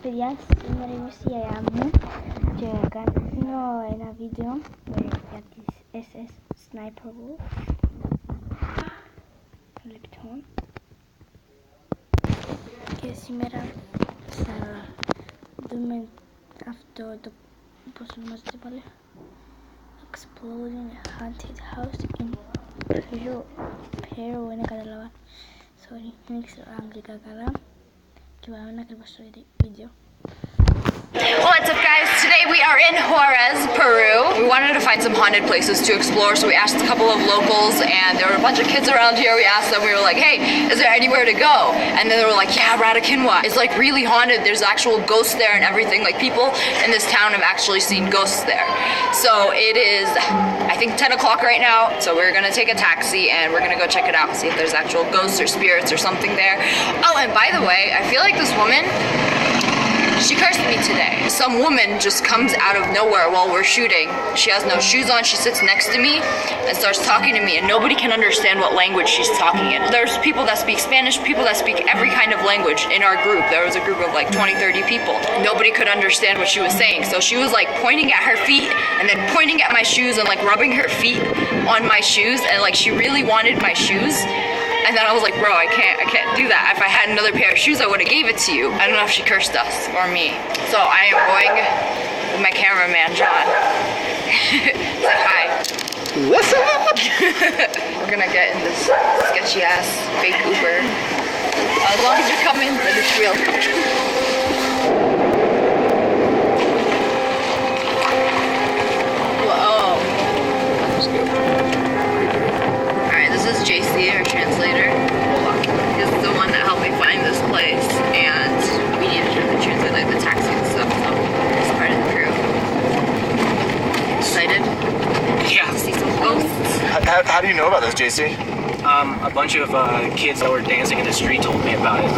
Παιδιά, σήμερα είμαι στη γιαγιά μου και κάνω ένα βίντεο για τις sssniper. Λοιπόν, και σήμερα θα δούμε αυτό το, πώς ονομάζεται πάλι, Exploding Haunted House in Peru, είναι καταλάβα. Sorry, δεν ξέρω αγγλικά καλά και πάμε να ακριβώς στο βίντεο. What's up, guys? Today we are in Juarez, Peru. We wanted to find some haunted places to explore, so we asked a couple of locals, and there were a bunch of kids around here. We asked them, we were like, hey, is there anywhere to go? And then they were like, yeah, Radakinwa. It's like really haunted. There's actual ghosts there and everything. Like people in this town have actually seen ghosts there. So it is, I think 10 o'clock right now. So we're gonna take a taxi and we're gonna go check it out, see if there's actual ghosts or spirits or something there. Oh, and by the way, I feel like this woman, she cursed me today. Some woman just comes out of nowhere while we're shooting. She has no shoes on, she sits next to me and starts talking to me, and nobody can understand what language she's talking in. There's people that speak Spanish, people that speak every kind of language in our group. There was a group of like 20, 30 people. Nobody could understand what she was saying. So she was like pointing at her feet and then pointing at my shoes and like rubbing her feet on my shoes, and like she really wanted my shoes. And then I was like, bro, I can't do that. If I had another pair of shoes, I would have gave it to you. I don't know if she cursed us or me. So I am going with my cameraman, John. Say hi. What's up? We're gonna get in this sketchy ass fake Uber. As long as you come in, then it's real. This is JC, our translator. He's the one that helped me find this place, and we needed him to translate like the taxi and stuff, so he's part of the crew. Excited? Yeah. To see some ghosts. How do you know about this, JC? A bunch of kids that were dancing in the street told me about it.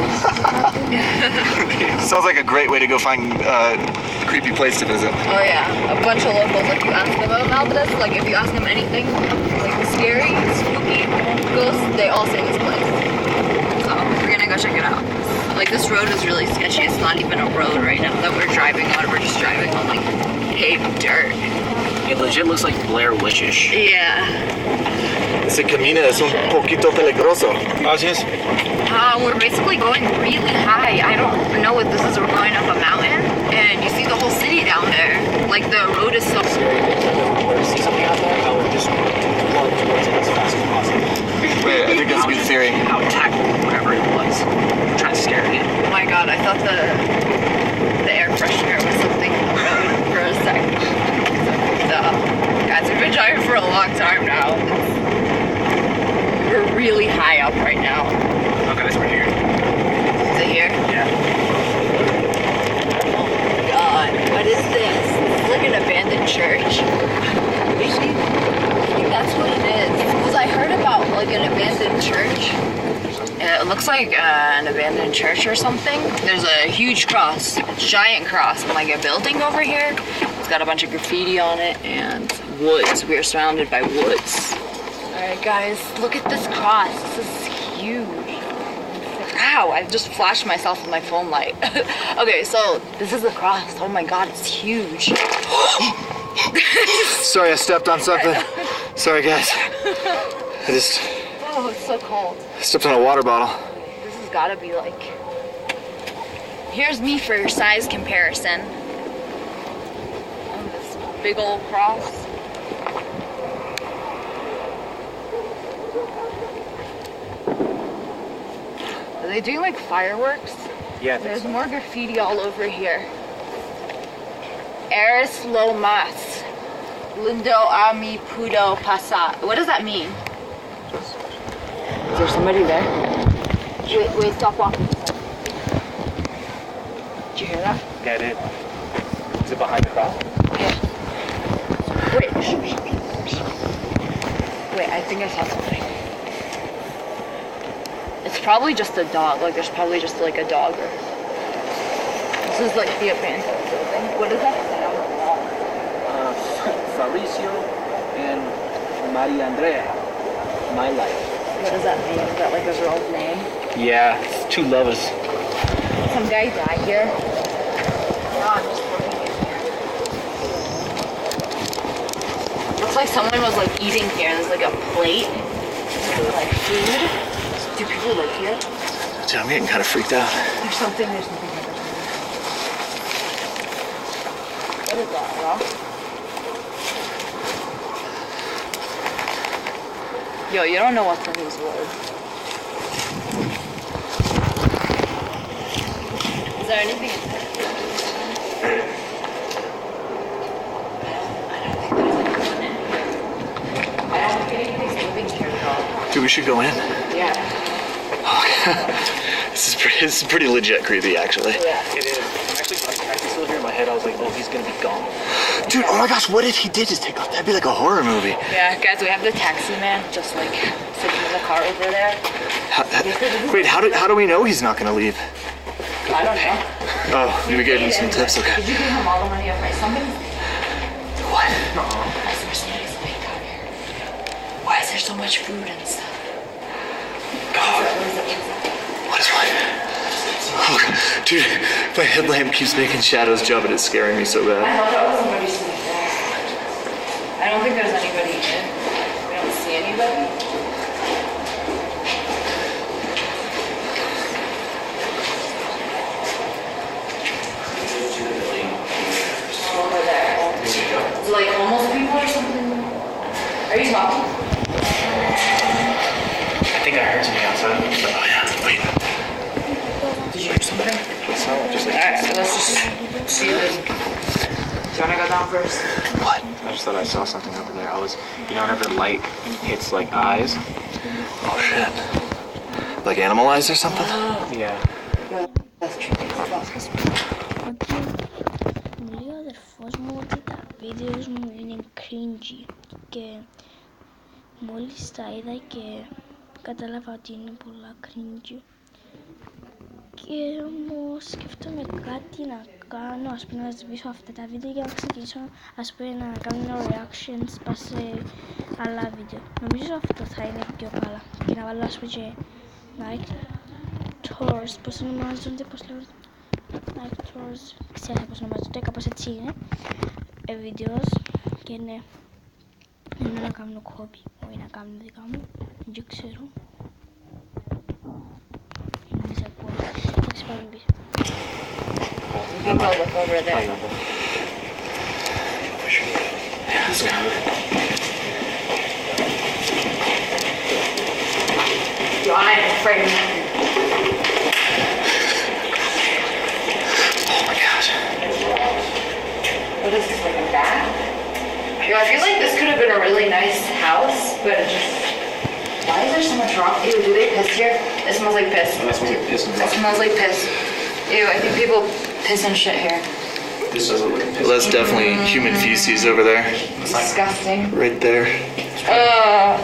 Sounds like a great way to go find a creepy place to visit. Oh yeah, a bunch of locals, like you ask them about this, like if you ask them anything, like scary, spooky, ghosts, they all say this place. So we're gonna go check it out. Like this road is really sketchy, it's not even a road right now that we're driving on, we're just driving on like paved dirt. It legit looks like Blair Witch-ish. Yeah. Ese camino es un poquito peligroso. Así es. We're basically going really high. I don't know what this is. We're going up a mountain, and you see the whole city down there. Like the road is so scary. If we see something out there, I would just run towards it as fast as possible. Wait, I think that's a good theory. I would tackle whatever it was. Try to scare it. Oh my god, I thought the air freshener was something in the road for a second. So, guys, we've been driving for a long time now. We're really high up right now. Oh guys, we're here. Is it here? Yeah. Oh my god, what is this? It's like an abandoned church. Maybe? I think that's what it is. Because I heard about like an abandoned church. It looks like an abandoned church or something. There's a huge cross, a giant cross, and like a building over here. It's got a bunch of graffiti on it and woods. We are surrounded by woods. Alright guys, look at this cross. This is huge. Ow, I just flashed myself with my phone light. Okay, so this is the cross. Oh my god, it's huge. Sorry, I stepped on something. Sorry, guys. I just Oh, it's so cold. stepped on a water bottle. This has gotta be like... Here's me for your size comparison. On this big old cross. Are they doing like fireworks? Yeah. There's more graffiti all over here. Eres lo más. Lindo a mi pudo pasar. What does that mean? Is there somebody there? Wait, stop walking. Did you hear that? Yeah, it is. Is it behind the cross? Yeah. Wait. Wait, I think I saw something. It's probably just a dog. Like, there's probably just like a dog. This is like the abandoned building. What does that say on the wall? Fabricio and Maria Andrea. My life. What does that mean? Is that like a girl's name? Yeah, it's two lovers. Some guy died here. like someone was like eating here. There's like a plate with like food. Do people live here? Dude, I'm getting kind of freaked out. There's something like that. What is that, rock? Yo, you don't know what's in these words. Is there anything in there? I don't think anything's moving here at all. Dude, we should go in. Yeah. This is pretty legit creepy, actually. Yeah. It is. I can still hear in my head. I was like, oh, he's gonna be gone. Dude, oh my gosh, what if he did just take off? That'd be like a horror movie. Yeah, guys, we have the taxi man just like sitting in the car over there. Wait, how do we know he's not gonna leave? I don't know. Oh, we gave him some tips, okay. Did you give him all the money up right? Somebody? What? Why is there somebody's awake out here? Why is there so much food and stuff? God. What is what? Oh, God. Dude, my headlamp keeps making shadows jump and it's scaring me so I bad. thought that was somebody sitting there. I don't think there's anybody in. We don't see anybody. Over there. Is it like homeless people or something? Are you talking? I think I heard something outside. Oh yeah, wait. Did you hear something? It's not just like... Alright, so let's just see it. Do you wanna go down first? What? I just thought I saw something over there. You know, whenever the light hits like eyes. Oh shit. Like animal eyes or something? Yeah. That's true. Μου λέει ο αδερφός μου ότι τα βίντεος μου είναι cringy και μόλις τα είδα και κατάλαβα ότι είναι πολλά cringy και όμως σκέφτομαι κάτι να κάνω, ας πούμε να σβήσω αυτά τα βίντεο για να ξεκινήσω ας πούμε να κάνω reactions πας σε άλλα βίντεο. Νομίζω αυτό θα είναι πιο καλά και να βάλω ας πούμε και night tours, πώς ονομάζονται, πώς λέγονται. Night tours, ξέρω πώς ονομάζονται, κάπως έτσι είναι βίντεος και ναι, είναι να κάνω κόπι, όχι να κάνω δικά μου, δεν ξέρω. Δεν σε ακούω, εντάξει πάμε πίσω. You go look over there. Yeah, let's go. Yo, I am afraid of nothing. Oh my gosh. What is this, like a bath? Yo, I feel like this could have been a really nice house, but it just... Why is there so much wrong? Ew, do they piss here? It smells like piss. That smells like piss. It smells like piss. Ew, I think people piss and shit here. This doesn't look like piss. Well, that's definitely human feces over there. Disgusting. Right there.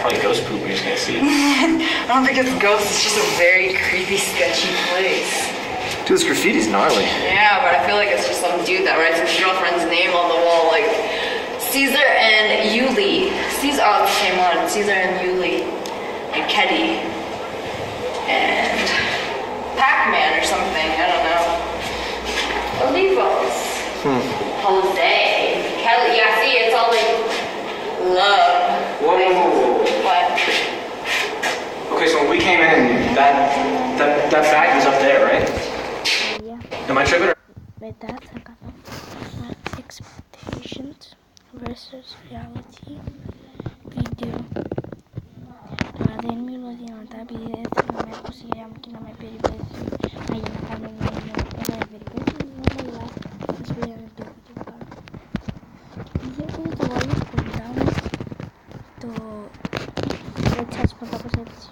Probably ghost poop. We just can't see it. I don't think it's ghosts, it's just a very creepy, sketchy place. Dude, this graffiti's gnarly. Yeah, but I feel like it's just some dude that writes his girlfriend's name on the wall, like Caesar and Yuli. Caesar, oh, it's the same one. Caesar and Yuli. And Keddy. And Pac-Man or something, I don't know. Olivos. Jose. Kelly, yeah, see, it's all like love. Whoa. What? Okay, so when we came in, that bag was up there, right? Yeah. Am I tripping? Μετά θα κάνω expectations versus reality video. Τώρα δεν μιλώ δυνατά επειδή δεν θέλω να με ακούσει η μου και να με περιπέζει. Μα για να κάνω ένα περιπέζει να μιλά. Ας πούμε να με πει και πάνω. Επειδή επειδή το βάλω κοντά μου το έτσι ας πούμε κάπως έτσι.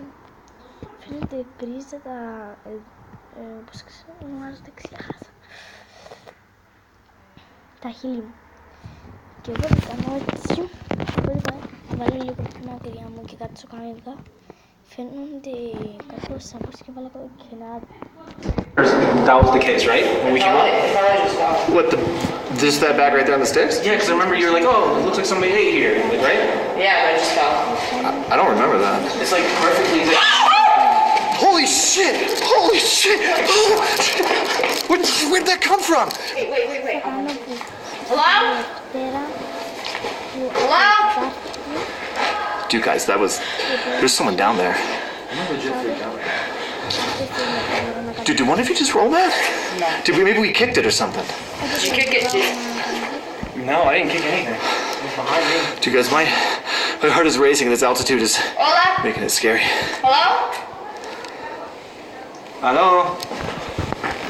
Φαίνεται γκρίζα τα... πώς ονομάζονται, ξέχασα. Τα χείλη μου. Και εγώ το κάνω έτσι. Οπότε θα βάλω λίγο την άκρια μου και κάτσω κανένα. Φαίνονται κάπως σαν πως και βάλω κενά. That was the case, right? When we came up? What, just that bag right there on the stairs? Yeah, because I remember you were like, oh, it looks like somebody ate here, like, right? Yeah, but I just fell. I don't remember that. It's like perfectly... Holy shit! Holy shit! Oh, where'd that come from? Wait. Κάνω που Hello? Δευτέρα που Hello? υπάρχει Dude, guys, there's someone down there. I'm legit freaked out. Dude, did one of you just roll that? No. Maybe we kicked it or something. Did you kick it, dude? No, I didn't kick anything. It was behind me. Dude, guys, my heart is racing and this altitude is Hola? making it scary. Hello? Hello?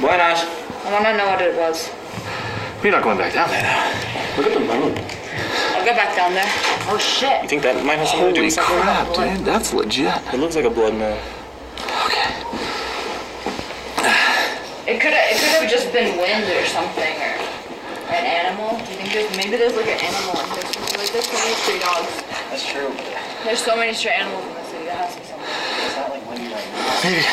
Buenas. I want to know what it was. We're not going back down there now. Look at the moon. I'll go back down there. Oh, shit. You think that might have something to do Holy with something? crap, dude. That's legit. It looks like a blood moon. Okay. It could have just been wind or something, or an animal. Do you think maybe there's like an animal in this? Like there's so many stray dogs. That's true. There's so many stray animals in the city. That has to be something. It's not like windy right now. Maybe.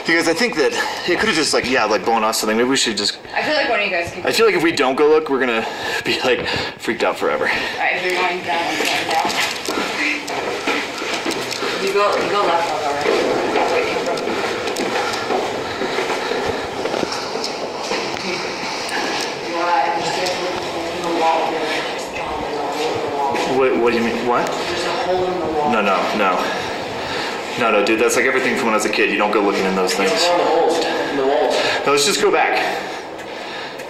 Because I think that it could have just like blown off something. Maybe we should just. I feel like one of you guys could. I feel like if we don't go look, we're gonna be like freaked out forever. Alright, if you're going down, I'm going down. You go left, I'll go right. That's where it came from. You want to just get in the wall here? Just draw a hole in the wall. What do you mean? What? There's a hole in the wall. No, dude. That's like everything from when I was a kid. You don't go looking in those things. On the walls. In the walls. No, let's just go back.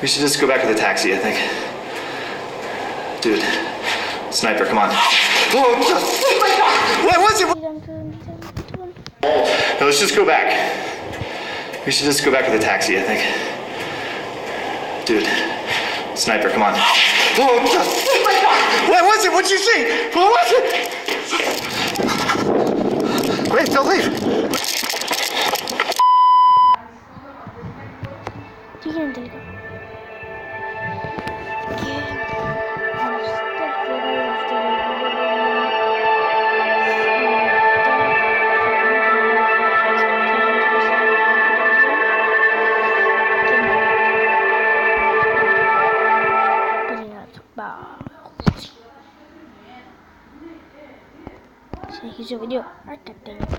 We should just go back to the taxi, I think. Dude. Sniper, come on. Oh, what was it? No, let's just go back. We should just go back to the taxi, I think. Dude. Sniper, come on. Oh, what was it? What'd you see? What was it? Wait, don't leave. Se hizo video.